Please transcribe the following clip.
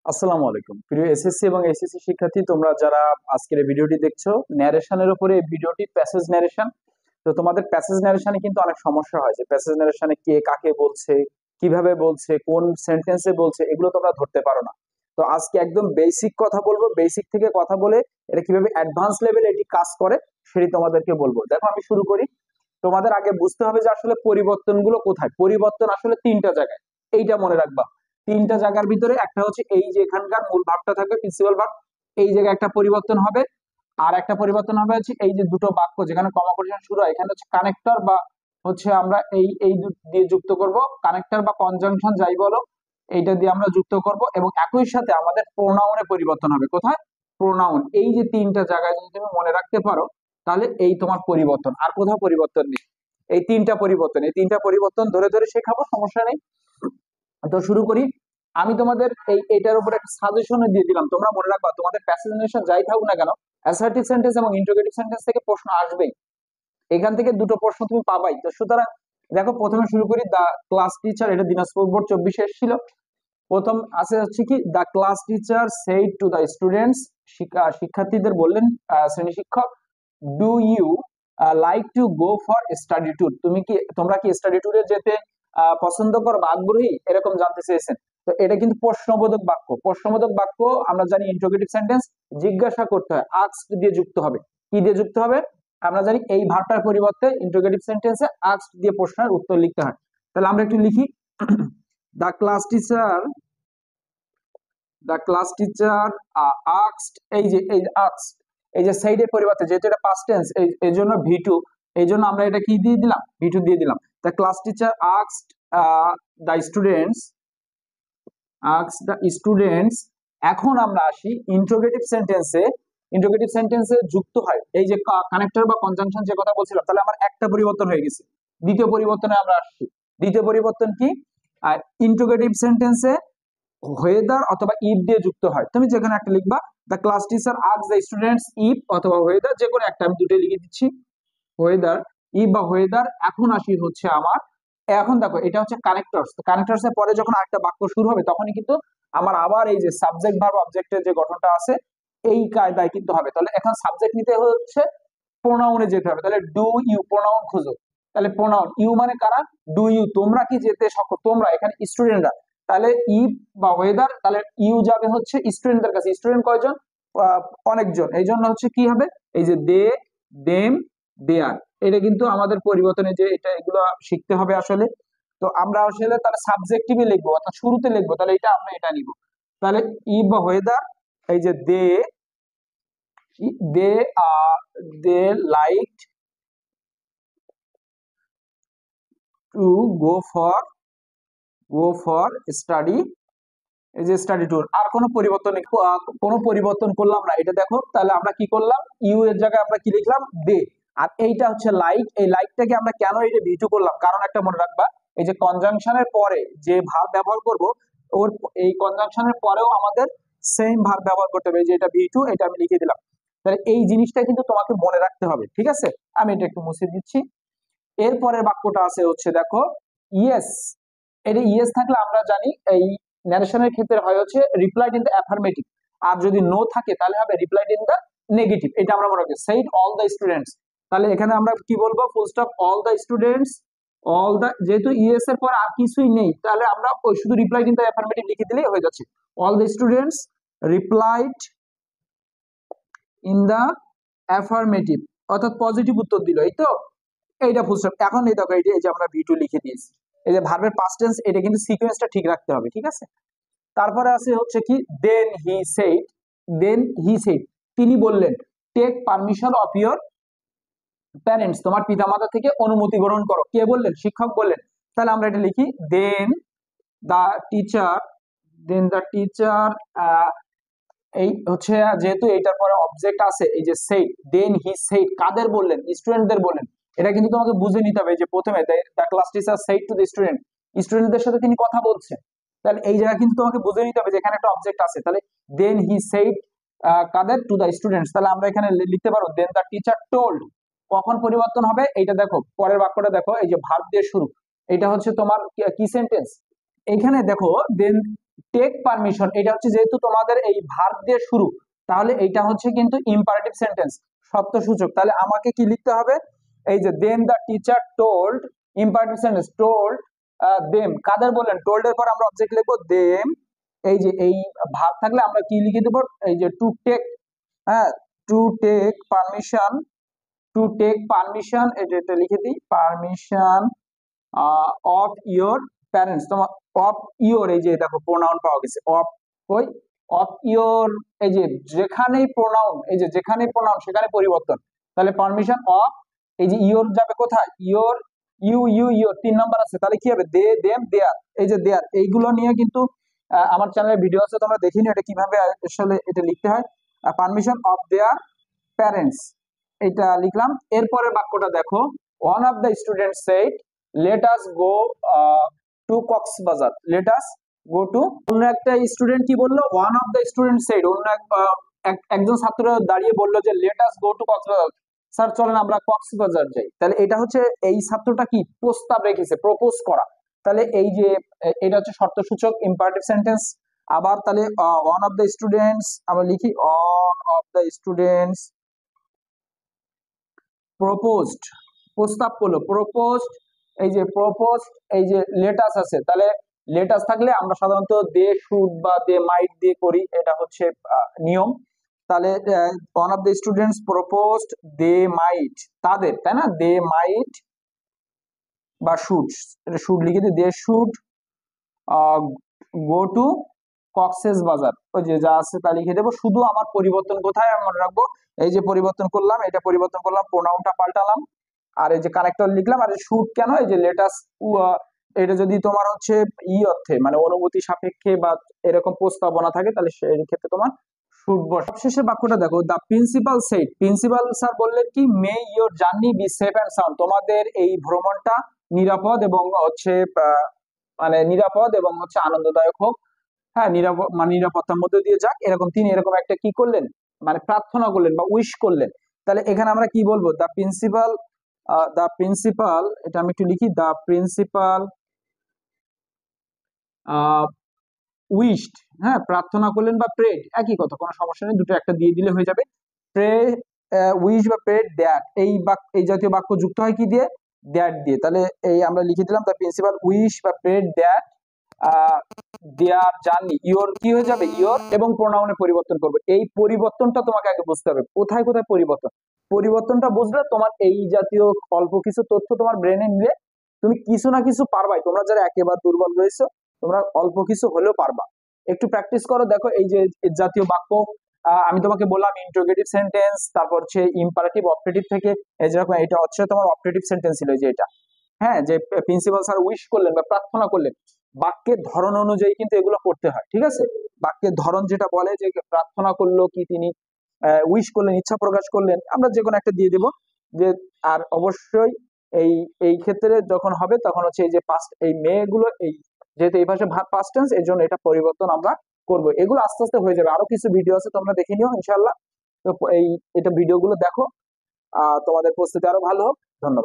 আসসালামু আলাইকুম প্রিয় এসএসসি এবং এসএসসি শিক্ষার্থী, তোমরা যারা আজকের এই ভিডিওটি দেখছো, ন্যারেশনের উপরে এই ভিডিওটি প্যাসেজ ন্যারেশন। তো তোমাদের প্যাসেজ ন্যারেশনে কিন্তু অনেক সমস্যা হয় যে প্যাসেজ ন্যারেশনে কে কাকে বলছে, কিভাবে বলছে, কোন সেন্টেন্সে বলছে, এগুলো তোমরা ধরতে পারো না। তো আজকে একদম বেসিক কথা বলবো, বেসিক থেকে কথা বলে এটা কিভাবে অ্যাডভান্স লেভেলে এটি কাজ করে সেটি তোমাদেরকে বলবো। দেখো, আমি শুরু করি। তোমাদের আগে বুঝতে হবে যে আসলে পরিবর্তনগুলো কোথায়। পরিবর্তন আসলে তিনটা জায়গায়, এইটা মনে রাখবা। তিনটা জায়গার ভিতরে একটা হচ্ছে এই যে এখানকার মূল ভাবটা থাকবে, প্রিন্সিপাল ভাব, এই জায়গায় একটা পরিবর্তন হবে। আর একটা পরিবর্তন হবে হচ্ছে এই যে দুটো বাক্য যেখানে কমা পজিশন শুরু হয়, এখানে হচ্ছে কানেক্টর বা হচ্ছে আমরা এই দিয়ে যুক্ত করব, কানেক্টর বা কনজাংশন যাই বলো, এইটা দিয়ে আমরা যুক্ত করব। এবং একই সাথে আমাদের প্রোনাউনে পরিবর্তন হবে। কোথায়? প্রোনাউন। এই যে তিনটা জায়গায় যদি তুমি মনে রাখতে পারো, তাহলে এই তোমার পরিবর্তন। আর কোথাও পরিবর্তন নেই। এই তিনটা পরিবর্তন ধরে ধরে শেখাবো, সমস্যা নেই। তো শুরু করি। আমি তোমাদের এটার উপর একটা সাজেশন দিয়ে দিলাম, তোমরা মনে রাখবা তোমাদের প্যাসেজ নেশন যাই থাকুক না কেন, অ্যাসার্টিভ সেন্টেন্স এবং ইন্টারোগেটিভ সেন্টেন্স থেকে প্রশ্ন আসবেই। এখান থেকে দুটো প্রশ্ন তুমি পাবাই। তো সুতরাং দেখো, প্রথমে শুরু করি। দা ক্লাস টিচার, এটা দিনাজপুর বোর্ড 24 এসেছিল। প্রথম আছে হচ্ছে কি, the class teacher said to the students, শিক্ষার্থীদের বললেন, শ্রেণী শিক্ষক, do you like to go for study tour, তোমরা কি স্টাডি ট্যুরে যেতে পছন্দ করো বা আগ্রহী, এরকম জানতে চেয়েছেন। তো এটা কিন্তু প্রশ্নবোধক বাক্য। প্রশ্নবোধক বাক্য আমরা জানি ইন্টারোগেটিভ সেন্টেন্স জিজ্ঞাসা করতে হয়, আস্কড দিয়ে যুক্ত হবে। কি দিয়ে যুক্ত হবে? আমরা জানি এই ভার্বটার পরিবর্তে ইন্টারোগেটিভ সেন্টেন্সে আস্কড দিয়ে প্রশ্নের উত্তর লিখতে হয়। তাহলে আমরা একটু লিখি। দা ক্লাস টিচার, আস্কড, এই যে আস্কড, এই যে সাইডের পরিবর্তে, যেহেতু এটা পাস্ট টেন্স, এই জন্য ভি2, এই জন্য আমরা এটা কি দিয়ে দিলাম? ভি2 দিয়ে দিলাম। The class teacher asked the students, এখন আমরা আসি ইন্টারোগেটিভ সেন্টেন্সে। ইন্টারোগেটিভ সেন্টেন্সে যুক্ত হয় এই যে কানেক্টর বা কনজাংশন, যে কথা বলছিলাম। তাহলে আমার একটা পরিবর্তন হয়ে গেছে। দ্বিতীয় পরিবর্তনে আমরা আসছি। দ্বিতীয় পরিবর্তন কি? ইন্টারোগেটিভ সেন্টেন্সে ওয়েদার অথবা ইফ দিয়ে যুক্ত হয়। তুমি যেখানে একটা লিখবা, the class teacher asked the students if অথবা ওয়েদার, যে কোনো একটা, আমি দুটোই লিখে দিচ্ছি, ওয়েদার, ইফ বা ওয়েদার। এখন আসি হচ্ছে আমার, এখন দেখো এটা হচ্ছে কানেক্টরস। কানেক্টরস এর পরে যখন আরেকটা বাক্য শুরু হবে, তখনই কিন্তু আমার আবার এই যে সাবজেক্ট ভার্ব অবজেক্টের যে গঠনটা আছে, এই কায়দায় কিন্তু হবে। তাহলে এখন সাবজেক্ট নিতে হচ্ছে, প্রোনাউনে যেতে হবে। তাহলে ডু ইউ, প্রোনাউন খুঁজো। তাহলে প্রোনাউন, ইউ মানে কারা? ডু ইউ, তোমরা কি যেতে সক্ষম? তোমরা এখানে স্টুডেন্টরা। তাহলে ইফ বা ওয়েদার, তাহলে ইউ যাবে হচ্ছে স্টুডেন্টদের কাছে। স্টুডেন্ট কয়জন? আহ, অনেকজন। এই জন্য হচ্ছে কি হবে, এই যে দে, দেম, দেয়ার। এটা কিন্তু আমাদের পরিবর্তনে যে এটা, এগুলো শিখতে হবে আসলে। তো আমরা আসলে তাহলে সাবজেক্টিভে লিখবো, অর্থাৎ শুরুতে লিখবো। তাহলে এটা আমরা এটা নিব। তাহলে ইফ বা ওয়েদার, এই যে they they like to go for study, এই যে স্টাডি ট্যুর। আর কোনো পরিবর্তন নেই, কোনো পরিবর্তন করলাম না। এটা দেখো, তাহলে আমরা কি করলাম, ইউ এর জায়গায় আমরা কি লিখলাম? দে। আর এইটা হচ্ছে লাইক। এই লাইকটাকে আমরা কেন এটা ভি2 করলাম? কারণ একটা মনে রাখবা, এই যে কনজাংশনের পরে যে ভার্ব ব্যবহার করব, ওর এই কনজাংশনের পরেও আমাদের সেম ভার্ব ব্যবহার করতে হবে। এই যে এটা ভি2, এটা আমি লিখে দিলাম। তাহলে এই জিনিসটা কিন্তু তোমাকে মনে রাখতে হবে, ঠিক আছে? আমি এটা একটু মুছে দিচ্ছি। এরপরের বাক্যটা আছে হচ্ছে, দেখো, ইয়েস। এটা ইয়েস থাকলে আমরা জানি এই ন্যারেশনের ক্ষেত্রে হয় হচ্ছে রিপ্লাইড ইন দ্য অ্যাফার্মেটিভ। আর যদি নো থাকে তাহলে হবে রিপ্লাইড ইন দ্য নেগেটিভ। এটা আমরা মনে রাখি, সেইড অল দ্য স্টুডেন্টস। তাহলে এখানে আমরা কি বলবো? Full stop, all the students, all the, যেহেতু ইয়েস এর পর আর কিছুই নেই, তাহলে আমরা ওই শুধু রিপ্লাইড ইন দ্য অ্যাফার্মেটিভ লিখে দিলেই হয়ে যাচ্ছে। All the students replied in the affirmative, অর্থাৎ পজিটিভ উত্তর দিল, এই তো। এইটা ফুল স্টপ। এখন এই দেখো, এই যে আমরা ভি2 লিখে দিয়েছি। এই যে ভার্বের পাস্ট টেন্স, এটা কিন্তু সিকোয়েন্সটা ঠিক রাখতে হবে, ঠিক আছে? তারপরে আছে হচ্ছে কি, দেন হি সেইড, তিনি বললেন, take permission of your parents, তোমার পিতামাতা থেকে অনুমতি গ্রহণ করো। কে বললেন? শিক্ষক বললেন। তাহলে আমরা এটা লিখি, দা টিচার দেন দ্য টিচার, এই হচ্ছে, যেহেতু এইটার পরে অবজেক্ট আছে, এই যে সেইড, দেন হি সেইড, কাদের বললেন? স্টুডেন্টদের বললেন। এটা কিন্তু তোমাকে বুঝে নিতে হবে যে প্রথমে the class teacher said to the student, স্টুডেন্টদের সাথে তিনি কথা বলছেন। তাহলে এই জায়গায় কিন্তু তোমাকে বুঝে নিতে হবে যে এখানে একটা অবজেক্ট আছে। তাহলে দেন হি সেইড কাদের? To the students. তাহলে আমরা এখানে লিখতে পারো দেন দ্য টিচার টোল্ড। কখন পরিবর্তন হবে? এইটা দেখো, পরের বাক্যটা দেখো, এই যে ভার্ব দিয়ে শুরু, এটা হচ্ছে তোমার কি সেন্টেন্স? এখানে দেখো, দেন টেক পারমিশন, এটা হচ্ছে যেহেতু তোমাদের এই ভার্ব দিয়ে শুরু, তাহলে এটা হচ্ছে কিন্তু ইম্পারেটিভ সেন্টেন্স, সত্যসূচক। তাহলে আমাকে কি লিখতে হবে, এই যে then the teacher told, imperative sentence told them, কাদের বললেন, টোল্ড এর পর আমরা অবজেক্ট লিখবো দেম, এই যে এই ভার্ব থাকলে আমরা কি লিখে দেবো, এই যে টু টেক, হ্যাঁ to take permission, to take permission, এটা লিখে দিই, পারমিশন অফ ইয়োর প্যারেন্টস। তোমার অফ ইয়োর, এই যে দেখো প্রোনাউন পাওয়া গেছে, অফ কই, অফ ইয়োর, এই যে যেখানেই প্রোনাউন, এই যে যেখানেই প্রোনাউন সেখানে পরিবর্তন, তাহলে পারমিশন অফ, এই যে ইয়োর যাবে কোথায়, your, you you your 3 number আছে, তাহলে কি হবে, দে দেম দেয়ার, এই যে দেয়ার, এইগুলো নিয়ে কিন্তু আমার চ্যানেলে ভিডিও আছে, তোমরা দেখে নিও এটা কিভাবে আসলে এটা লিখতে হয়, পারমিশন অফ দেয়ার প্যারেন্টস, এটা লিখলাম। এরপরের বাক্যটা দেখো, one of the student said let us go to Cox's Bazar, let us go to, অন্য একটা স্টুডেন্ট কি বললো, one of the student said, অন্য একজন ছাত্র দাঁড়িয়ে বললো যে let us go to Cox's Bazar, sir চলেন আমরা কক্সবাজার যাই, তাহলে এটা হচ্ছে এই ছাত্রটা কি প্রস্তাব রেখেছে, প্রপোজ করা, তাহলে এই যে এটা হচ্ছে শর্তসূচক ইম্পারেটিভ সেন্টেন্স। আবার তাহলে ওয়ান অফ দ্য স্টুডেন্টস আমরা লিখি, one of the students proposed, প্রস্তাব করলো, প্রপোজড, এই যে প্রপোজড, এই যে লেটাস আছে, তাহলে লেটাস থাকলে আমরা সাধারণত দে শুড বা দে মাইট দিয়ে করি, এটা হচ্ছে নিয়ম। তাহলে one of the students proposed they might, তাদের, তাই না, দে মাইট বা শুড, এটা শুড লিখে দিই, they should go to Cox's Bazar, ওই যে যা আছে তা লিখে দেবো, শুধু আমার পরিবর্তন কোথায় মনে রাখবো, এই যে পরিবর্তন করলাম, এটা পরিবর্তন করলাম, প্রোনাউনটা পাল্টালাম, আর এই যে কানেক্টর লিখলাম, আর শুড কেন, এই যে লেটাস, এটা যদি তোমার হচ্ছে অর্থে মানে অনুভূতি সাপেক্ষে বা এরকম প্রস্তাবনা থাকে, তাহলে সেই ক্ষেত্রে তোমার শুড বসে। সবশেষের বাক্যটা দেখো, the principal said, principal sir বললেন কি, may your journey be safe and sound, তোমাদের এই ভ্রমণটা নিরাপদ এবং হচ্ছে মানে নিরাপদ এবং হচ্ছে আনন্দদায়ক হোক, হ্যাঁ নিরাপদ মানে নিরাপত্তার মধ্যে দিয়ে যাক, এরকম তিনি এরকম একটা কি করলেন, মানে প্রার্থনা করলেন বা উইশ করলেন। তাহলে এখানে আমরা কি বলবো, দ্য প্রিন্সিপাল, এটা আমি একটু লিখি, দ্য প্রিন্সিপাল উইশড, হ্যাঁ প্রার্থনা করলেন বা প্রেড, একই কথা, কোনো সমস্যা নেই, দুটো একটা দিয়ে দিলে হয়ে যাবে। প্রে, উইশ বা প্রেড দ্যাট, এই জাতীয় বাক্য যুক্ত হয় কি দিয়ে, দ্যাট দিয়ে, তাহলে এই আমরা লিখে দিলাম, দ্য প্রিন্সিপাল উইশ বা prayed that their journey, your কি হয়ে যাবে, ইয়োর, এবং প্রোনাউনে পরিবর্তন করবে, এই পরিবর্তনটা তোমাকে আগে বুঝতে হবে, কোথায় কোথায় পরিবর্তন, পরিবর্তনটা বুঝলে তোমার এই জাতীয় অল্প কিছু তথ্য তোমার ব্রেনে নিলে তুমি কিছু না কিছু পারবাই, তোমরা যারা একেবারে দুর্বল রয়েছে তোমরা অল্প কিছু হলেও পারবা, একটু প্র্যাকটিস করো। দেখো এই যে জাতীয় বাক্য আমি তোমাকে বললাম ইন্টারোগেটিভ সেন্টেন্স, তারপর হচ্ছে ইম্পারেটিভ অপারেটিভ থেকে, এই যেরকম এটা হচ্ছে তোমার অপারেটিভ সেন্টেন্স ছিল, যে এটা, হ্যাঁ যে প্রিন্সিপাল স্যার উইশ করলেন বা প্রার্থনা করলেন, বাক্যের ধরন অনুযায়ী কিন্তু এগুলো করতে হয়, ঠিক আছে, বাক্যের ধরন যেটা বলে যে প্রার্থনা করলো কি তিনি, উইশ করলেন ইচ্ছা প্রকাশ করলেন, আমরা যে কোনো একটা দিয়ে দেবো, যে আর অবশ্যই এই এই ক্ষেত্রে যখন হবে তখন হচ্ছে এই যে পাস্ট, এই মেয়েগুলো, এই যেহেতু এই ভাষায় পাস্ট টেন্স, এর জন্য এটা পরিবর্তন আমরা করব, এগুলো আস্তে আস্তে হয়ে যাবে, আরো কিছু ভিডিও আছে তোমরা দেখে নিও ইনশাল্লাহ। তো এই এটা ভিডিওগুলো দেখো, তোমাদের প্রস্তুতি আরো ভালো হোক। ধন্যবাদ।